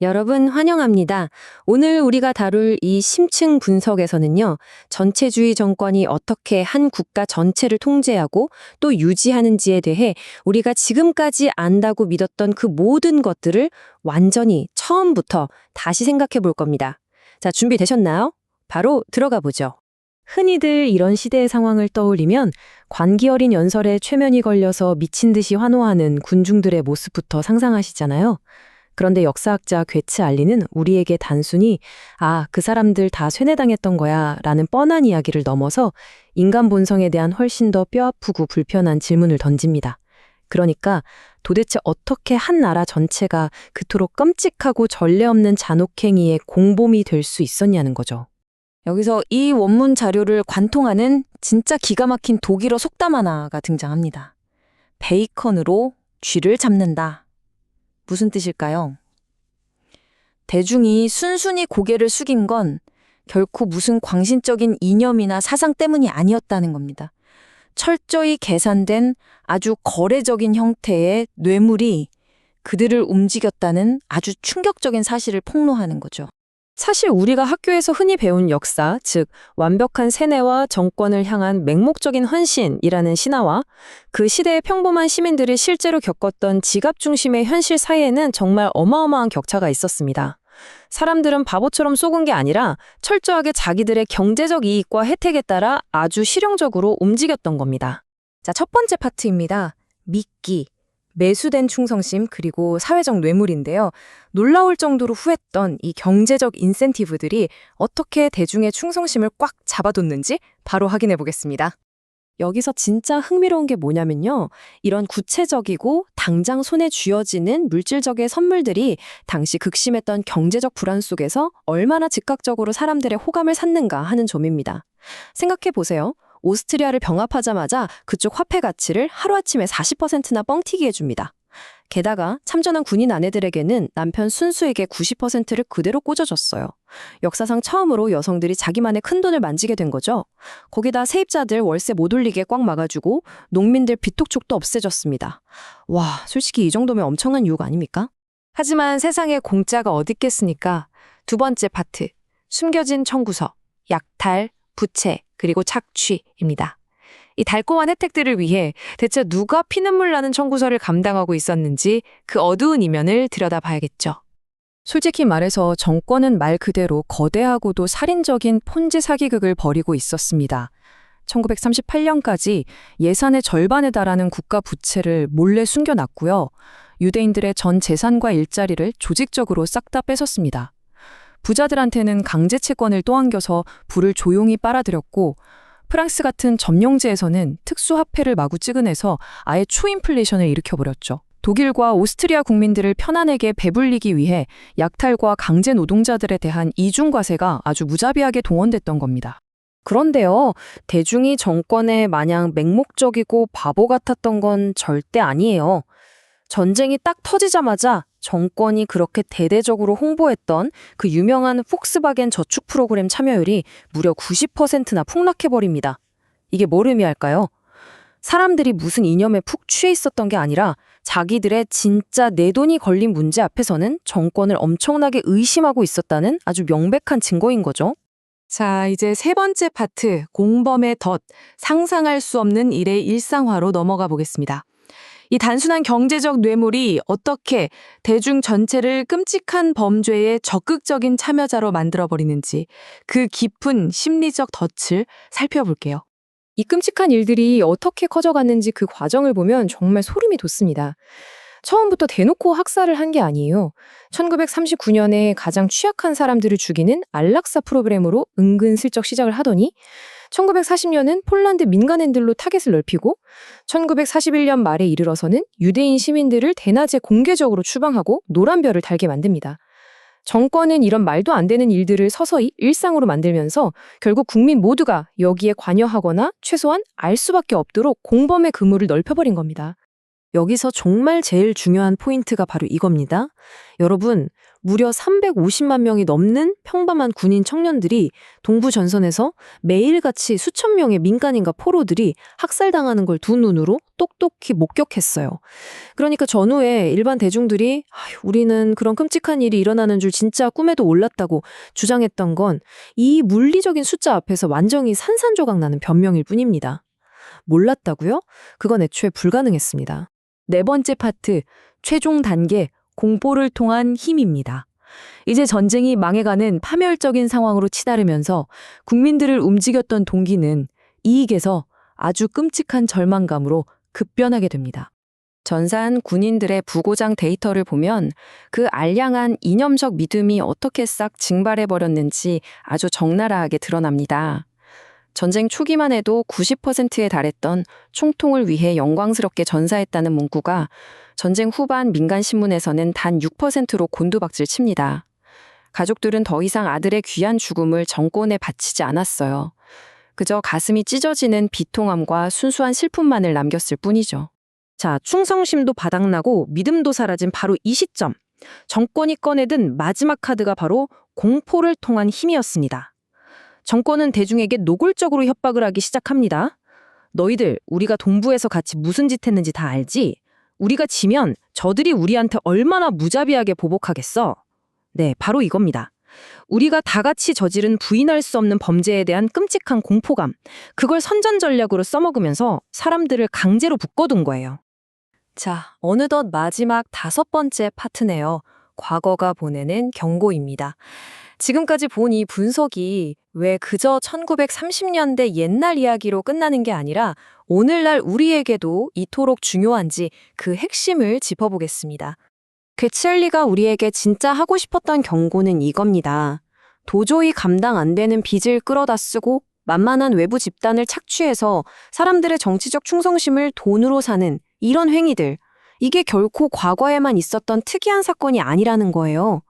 여러분 환영합니다. 오늘 우리가 다룰 이 심층 분석에서는요, 전체주의 정권이 어떻게 한 국가 전체를 통제하고 또 유지하는지에 대해 우리가 지금까지 안다고 믿었던 그 모든 것들을 완전히 처음부터 다시 생각해 볼 겁니다. 자, 준비되셨나요? 바로 들어가 보죠. 흔히들 이런 시대의 상황을 떠올리면 관기 어린 연설에 최면이 걸려서 미친 듯이 환호하는 군중들의 모습부터 상상하시잖아요. 그런데 역사학자 괴츠 알리는 우리에게 단순히 그 사람들 다 쇠뇌당했던 거야 라는 뻔한 이야기를 넘어서 인간 본성에 대한 훨씬 더 뼈아프고 불편한 질문을 던집니다. 그러니까 도대체 어떻게 한 나라 전체가 그토록 끔찍하고 전례 없는 잔혹행위의 공범이 될 수 있었냐는 거죠. 여기서 이 원문 자료를 관통하는 진짜 기가 막힌 독일어 속담 하나가 등장합니다. 베이컨으로 쥐를 잡는다. 무슨 뜻일까요? 대중이 순순히 고개를 숙인 건 결코 무슨 광신적인 이념이나 사상 때문이 아니었다는 겁니다. 철저히 계산된 아주 거래적인 형태의 뇌물이 그들을 움직였다는 아주 충격적인 사실을 폭로하는 거죠. 사실 우리가 학교에서 흔히 배운 역사, 즉 완벽한 세뇌와 정권을 향한 맹목적인 헌신이라는 신화와 그 시대의 평범한 시민들이 실제로 겪었던 지갑 중심의 현실 사이에는 정말 어마어마한 격차가 있었습니다. 사람들은 바보처럼 속은 게 아니라 철저하게 자기들의 경제적 이익과 혜택에 따라 아주 실용적으로 움직였던 겁니다. 자, 첫 번째 파트입니다. 미끼. 매수된 충성심 그리고 사회적 뇌물인데요. 놀라울 정도로 후했던 이 경제적 인센티브들이 어떻게 대중의 충성심을 꽉 잡아뒀는지 바로 확인해 보겠습니다. 여기서 진짜 흥미로운 게 뭐냐면요. 이런 구체적이고 당장 손에 쥐어지는 물질적인 선물들이 당시 극심했던 경제적 불안 속에서 얼마나 즉각적으로 사람들의 호감을 샀는가 하는 점입니다. 생각해 보세요. 오스트리아를 병합하자마자 그쪽 화폐 가치를 하루아침에 40%나 뻥튀기 해줍니다. 게다가 참전한 군인 아내들에게는 남편 순수에게 90%를 그대로 꽂아줬어요. 역사상 처음으로 여성들이 자기만의 큰돈을 만지게 된 거죠. 거기다 세입자들 월세 못 올리게 꽉 막아주고 농민들 빚독촉도 없애졌습니다. 와, 솔직히 이 정도면 엄청난 유혹 아닙니까? 하지만 세상에 공짜가 어디 있겠습니까? 두 번째 파트, 숨겨진 청구서, 약탈, 부채, 그리고 착취입니다. 이 달콤한 혜택들을 위해 대체 누가 피눈물 나는 청구서를 감당하고 있었는지 그 어두운 이면을 들여다봐야겠죠. 솔직히 말해서 정권은 말 그대로 거대하고도 살인적인 폰지 사기극을 벌이고 있었습니다. 1938년까지 예산의 절반에 달하는 국가 부채를 몰래 숨겨놨고요. 유대인들의 전 재산과 일자리를 조직적으로 싹 다 뺏었습니다. 부자들한테는 강제 채권을 떠안겨서 부를 조용히 빨아들였고 프랑스 같은 점령지에서는 특수화폐를 마구 찍어내서 아예 초인플레이션을 일으켜버렸죠. 독일과 오스트리아 국민들을 편안하게 배불리기 위해 약탈과 강제 노동자들에 대한 이중과세가 아주 무자비하게 동원됐던 겁니다. 그런데요, 대중이 정권에 마냥 맹목적이고 바보 같았던 건 절대 아니에요. 전쟁이 딱 터지자마자 정권이 그렇게 대대적으로 홍보했던 그 유명한 폭스바겐 저축 프로그램 참여율이 무려 90%나 폭락해버립니다. 이게 뭘 의미할까요? 사람들이 무슨 이념에 푹 취해 있었던 게 아니라 자기들의 진짜 내 돈이 걸린 문제 앞에서는 정권을 엄청나게 의심하고 있었다는 아주 명백한 증거인 거죠. 자, 이제 세 번째 파트, 공범의 덫, 상상할 수 없는 일의 일상화로 넘어가 보겠습니다. 이 단순한 경제적 뇌물이 어떻게 대중 전체를 끔찍한 범죄의 적극적인 참여자로 만들어버리는지 그 깊은 심리적 덫을 살펴볼게요. 이 끔찍한 일들이 어떻게 커져갔는지 그 과정을 보면 정말 소름이 돋습니다. 처음부터 대놓고 학살을 한 게 아니에요. 1939년에 가장 취약한 사람들을 죽이는 안락사 프로그램으로 은근슬쩍 시작을 하더니 1940년은 폴란드 민간인들로 타겟을 넓히고 1941년 말에 이르러서는 유대인 시민들을 대낮에 공개적으로 추방하고 노란별을 달게 만듭니다. 정권은 이런 말도 안 되는 일들을 서서히 일상으로 만들면서 결국 국민 모두가 여기에 관여하거나 최소한 알 수밖에 없도록 공범의 그물을 넓혀버린 겁니다. 여기서 정말 제일 중요한 포인트가 바로 이겁니다. 여러분, 무려 350만 명이 넘는 평범한 군인 청년들이 동부 전선에서 매일같이 수천 명의 민간인과 포로들이 학살당하는 걸 두 눈으로 똑똑히 목격했어요. 그러니까 전후에 일반 대중들이 우리는 그런 끔찍한 일이 일어나는 줄 진짜 꿈에도 몰랐다고 주장했던 건 이 물리적인 숫자 앞에서 완전히 산산조각 나는 변명일 뿐입니다. 몰랐다고요? 그건 애초에 불가능했습니다. 네 번째 파트, 최종 단계, 공포를 통한 힘입니다. 이제 전쟁이 망해가는 파멸적인 상황으로 치달으면서 국민들을 움직였던 동기는 이익에서 아주 끔찍한 절망감으로 급변하게 됩니다. 전사한 군인들의 부고장 데이터를 보면 그 알량한 이념적 믿음이 어떻게 싹 증발해버렸는지 아주 적나라하게 드러납니다. 전쟁 초기만 해도 90%에 달했던 총통을 위해 영광스럽게 전사했다는 문구가 전쟁 후반 민간신문에서는 단 6%로 곤두박질 칩니다. 가족들은 더 이상 아들의 귀한 죽음을 정권에 바치지 않았어요. 그저 가슴이 찢어지는 비통함과 순수한 슬픔만을 남겼을 뿐이죠. 자, 충성심도 바닥나고 믿음도 사라진 바로 이 시점. 정권이 꺼내든 마지막 카드가 바로 공포를 통한 힘이었습니다. 정권은 대중에게 노골적으로 협박을 하기 시작합니다. 너희들, 우리가 동부에서 같이 무슨 짓 했는지 다 알지? 우리가 지면 저들이 우리한테 얼마나 무자비하게 보복하겠어? 네, 바로 이겁니다. 우리가 다 같이 저지른 부인할 수 없는 범죄에 대한 끔찍한 공포감, 그걸 선전 전략으로 써먹으면서 사람들을 강제로 묶어둔 거예요. 자, 어느덧 마지막 5번째 파트네요. 과거가 보내는 경고입니다. 지금까지 본 이 분석이 왜 그저 1930년대 옛날 이야기로 끝나는 게 아니라 오늘날 우리에게도 이토록 중요한지 그 핵심을 짚어보겠습니다. 괴첼리가 우리에게 진짜 하고 싶었던 경고는 이겁니다. 도저히 감당 안 되는 빚을 끌어다 쓰고 만만한 외부 집단을 착취해서 사람들의 정치적 충성심을 돈으로 사는 이런 행위들, 이게 결코 과거에만 있었던 특이한 사건이 아니라는 거예요.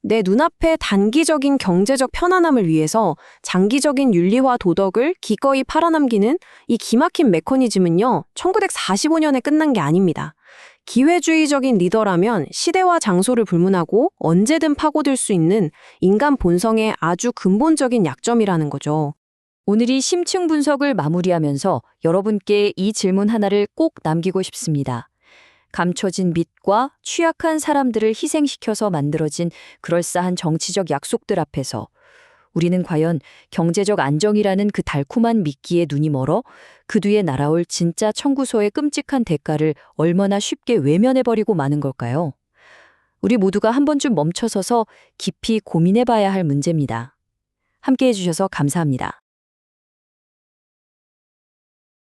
내 눈앞의 단기적인 경제적 편안함을 위해서 장기적인 윤리와 도덕을 기꺼이 팔아넘기는 이 기막힌 메커니즘은요, 1945년에 끝난 게 아닙니다. 기회주의적인 리더라면 시대와 장소를 불문하고 언제든 파고들 수 있는 인간 본성의 아주 근본적인 약점이라는 거죠. 오늘 이 심층 분석을 마무리하면서 여러분께 이 질문 하나를 꼭 남기고 싶습니다. 감춰진 밑과 취약한 사람들을 희생시켜서 만들어진 그럴싸한 정치적 약속들 앞에서 우리는 과연 경제적 안정이라는 그 달콤한 미끼에 눈이 멀어 그 뒤에 날아올 진짜 청구서의 끔찍한 대가를 얼마나 쉽게 외면해버리고 마는 걸까요? 우리 모두가 한 번쯤 멈춰서서 깊이 고민해봐야 할 문제입니다. 함께해 주셔서 감사합니다.